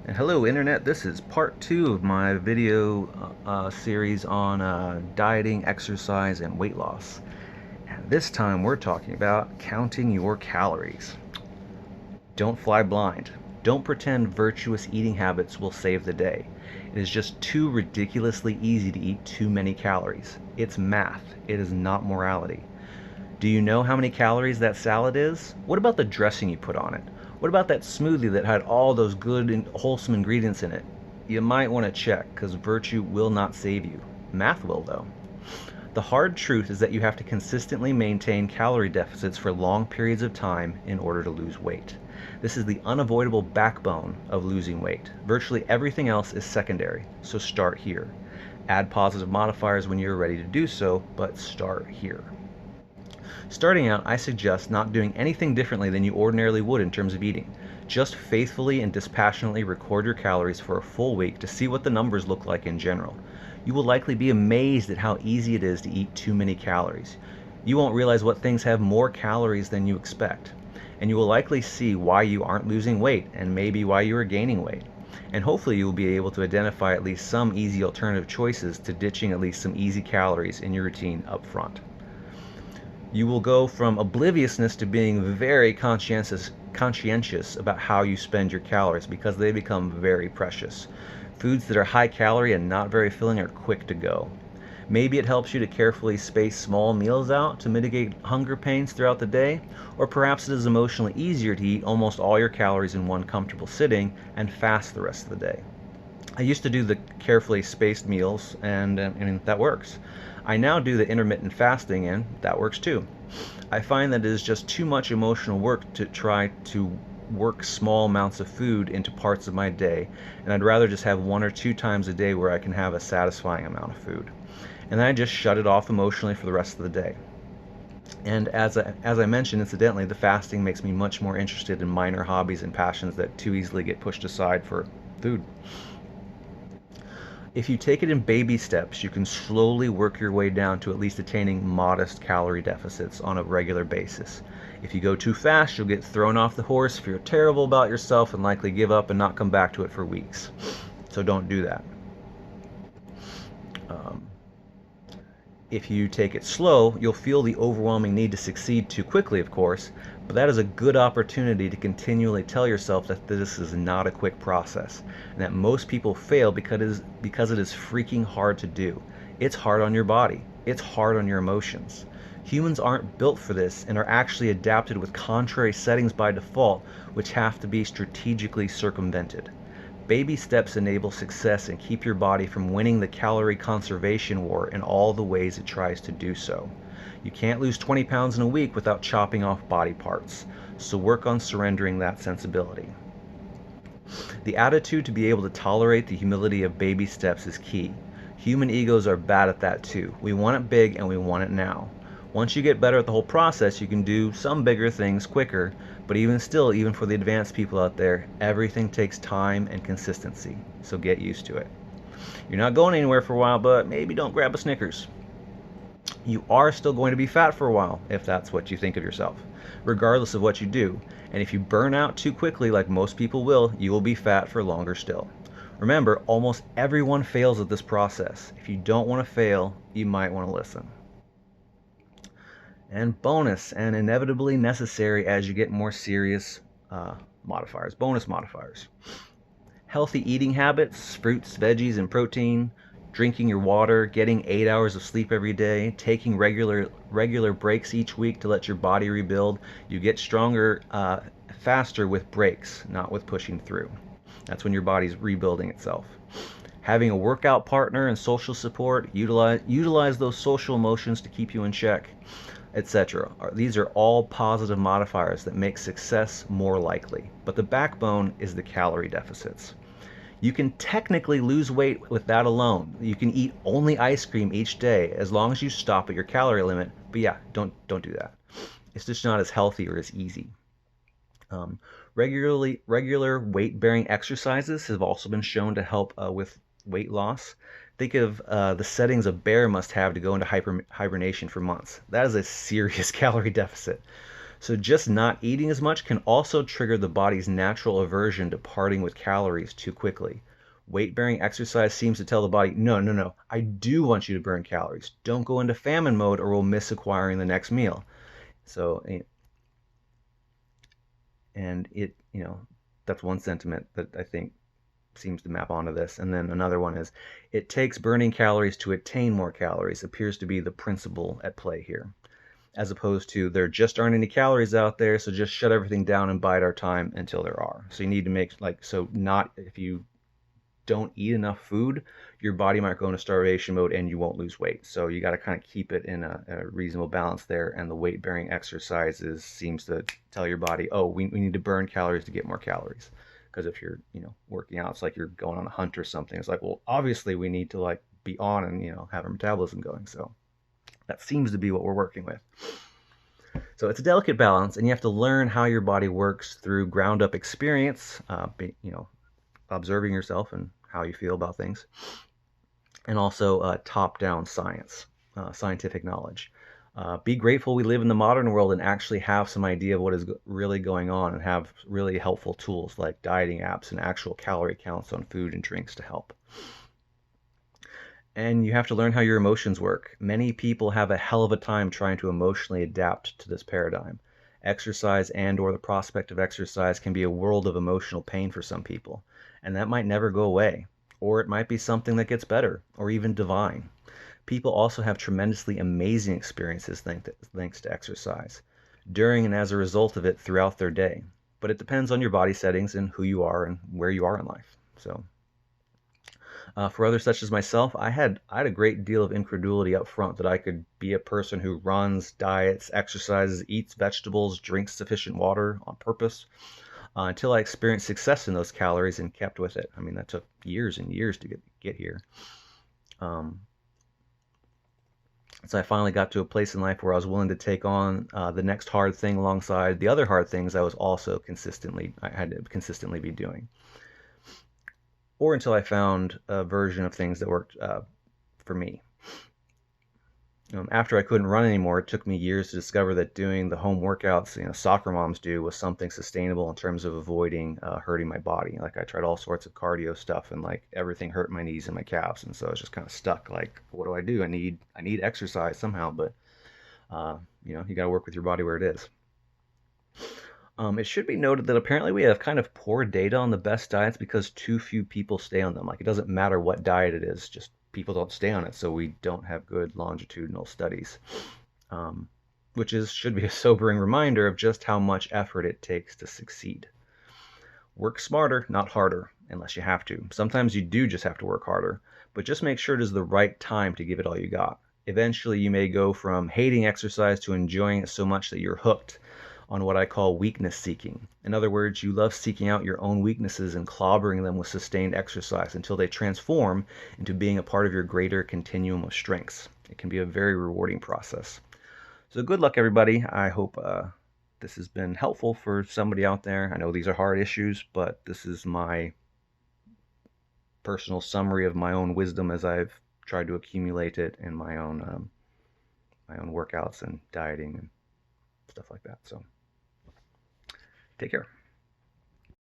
And hello Internet, this is part 2 of my video series on dieting, exercise, and weight loss. And this time we're talking about counting your calories. Don't fly blind. Don't pretend virtuous eating habits will save the day. It is just too ridiculously easy to eat too many calories. It's math, it is not morality. Do you know how many calories that salad is? What about the dressing you put on it? What about that smoothie that had all those good and wholesome ingredients in it? You might want to check, because virtue will not save you. Math will, though. The hard truth is that you have to consistently maintain calorie deficits for long periods of time in order to lose weight. This is the unavoidable backbone of losing weight. Virtually everything else is secondary, so start here. Add positive modifiers when you're ready to do so, but start here. Starting out, I suggest not doing anything differently than you ordinarily would in terms of eating. Just faithfully and dispassionately record your calories for a full week to see what the numbers look like in general. You will likely be amazed at how easy it is to eat too many calories. You won't realize what things have more calories than you expect. And you will likely see why you aren't losing weight and maybe why you are gaining weight. And hopefully you will be able to identify at least some easy alternative choices to ditching at least some easy calories in your routine up front. You will go from obliviousness to being very conscientious about how you spend your calories because they become very precious. Foods that are high calorie and not very filling are quick to go. Maybe it helps you to carefully space small meals out to mitigate hunger pains throughout the day, or perhaps it is emotionally easier to eat almost all your calories in one comfortable sitting and fast the rest of the day. I used to do the carefully spaced meals, and that works. I now do the intermittent fasting, and that works too. I find that it is just too much emotional work to try to work small amounts of food into parts of my day, and I'd rather just have 1 or 2 times a day where I can have a satisfying amount of food. And then I just shut it off emotionally for the rest of the day. And as I mentioned, incidentally, the fasting makes me much more interested in minor hobbies and passions that too easily get pushed aside for food. If you take it in baby steps, you can slowly work your way down to at least attaining modest calorie deficits on a regular basis. If you go too fast, you'll get thrown off the horse, feel terrible about yourself, and likely give up and not come back to it for weeks. So don't do that. If you take it slow, you'll feel the overwhelming need to succeed too quickly, of course, but that is a good opportunity to continually tell yourself that this is not a quick process, and that most people fail because it is freaking hard to do. It's hard on your body. It's hard on your emotions. Humans aren't built for this and are actually adapted with contrary settings by default, which have to be strategically circumvented. Baby steps enable success and keep your body from winning the calorie conservation war in all the ways it tries to do so. You can't lose 20 pounds in a week without chopping off body parts, so work on surrendering that sensibility. The attitude to be able to tolerate the humility of baby steps is key. Human egos are bad at that too. We want it big and we want it now. Once you get better at the whole process, you can do some bigger things quicker, but even still, even for the advanced people out there, everything takes time and consistency, so get used to it. You're not going anywhere for a while, but maybe don't grab a Snickers. You are still going to be fat for a while, if that's what you think of yourself, regardless of what you do, and if you burn out too quickly like most people will, you will be fat for longer still. Remember, almost everyone fails at this process. If you don't want to fail, you might want to listen. And bonus, and inevitably necessary as you get more serious bonus modifiers. Healthy eating habits, fruits, veggies, and protein, drinking your water, getting 8 hours of sleep every day, taking regular breaks each week to let your body rebuild. You get stronger faster with breaks, not with pushing through. That's when your body's rebuilding itself. Having a workout partner and social support, utilize those social emotions to keep you in check, etc. These are all positive modifiers that make success more likely, but the backbone is the calorie deficits. You can technically lose weight with that alone. You can eat only ice cream each day as long as you stop at your calorie limit, but yeah, don't do that. It's just not as healthy or as easy. Regular weight-bearing exercises have also been shown to help with weight loss. Think of the settings a bear must have to go into hibernation for months. That is a serious calorie deficit. So just not eating as much can also trigger the body's natural aversion to parting with calories too quickly. Weight-bearing exercise seems to tell the body, no, no, no, I do want you to burn calories. Don't go into famine mode or we'll miss acquiring the next meal. So, and that's one sentiment that I think seems to map onto this. And then another one is, it takes burning calories to attain more calories, appears to be the principle at play here. As opposed to, there just aren't any calories out there, so just shut everything down and bide our time until there are. So you need to make, not, if you don't eat enough food, your body might go into starvation mode and you won't lose weight. So you got to kind of keep it in a reasonable balance there. And the weight bearing exercises seems to tell your body, oh, we need to burn calories to get more calories. Because if you're, working out, it's like you're going on a hunt or something. It's like, well, obviously we need to be on and, have our metabolism going. So that seems to be what we're working with. So it's a delicate balance, and you have to learn how your body works through ground up experience, observing yourself and how you feel about things, and also top-down science, scientific knowledge. Be grateful we live in the modern world and actually have some idea of what is really going on, and have really helpful tools like dieting apps and actual calorie counts on food and drinks to help. And you have to learn how your emotions work. Many people have a hell of a time trying to emotionally adapt to this paradigm. Exercise and/or the prospect of exercise can be a world of emotional pain for some people, and that might never go away. Or it might be something that gets better, or even divine. People also have tremendously amazing experiences thanks to exercise, during and as a result of it throughout their day. But it depends on your body settings and who you are and where you are in life. So, for others such as myself, I had a great deal of incredulity up front that I could be a person who runs, diets, exercises, eats vegetables, drinks sufficient water on purpose, until I experienced success in those calories and kept with it. I mean, that took years and years to get here. So I finally got to a place in life where I was willing to take on the next hard thing alongside the other hard things I had to consistently be doing. Or until I found a version of things that worked for me. After I couldn't run anymore, it took me years to discover that doing the home workouts soccer moms do was something sustainable in terms of avoiding hurting my body. Like, I tried all sorts of cardio stuff, and everything hurt my knees and my calves, and so I was just kind of stuck. Like, what do? I need exercise somehow, but you got to work with your body where it is. It should be noted that apparently we have kind of poor data on the best diets because too few people stay on them. Like, it doesn't matter what diet it is, just people don't stay on it, so we don't have good longitudinal studies, which should be a sobering reminder of just how much effort it takes to succeed. Work smarter, not harder, unless you have to. Sometimes you do just have to work harder, but just make sure it is the right time to give it all you got. Eventually, you may go from hating exercise to enjoying it so much that you're hooked on what I call weakness seeking. In other words, you love seeking out your own weaknesses and clobbering them with sustained exercise until they transform into being a part of your greater continuum of strengths. It can be a very rewarding process. So good luck, everybody. I hope this has been helpful for somebody out there. I know these are hard issues, but this is my personal summary of my own wisdom as I've tried to accumulate it in my own workouts and dieting and stuff like that. So take care.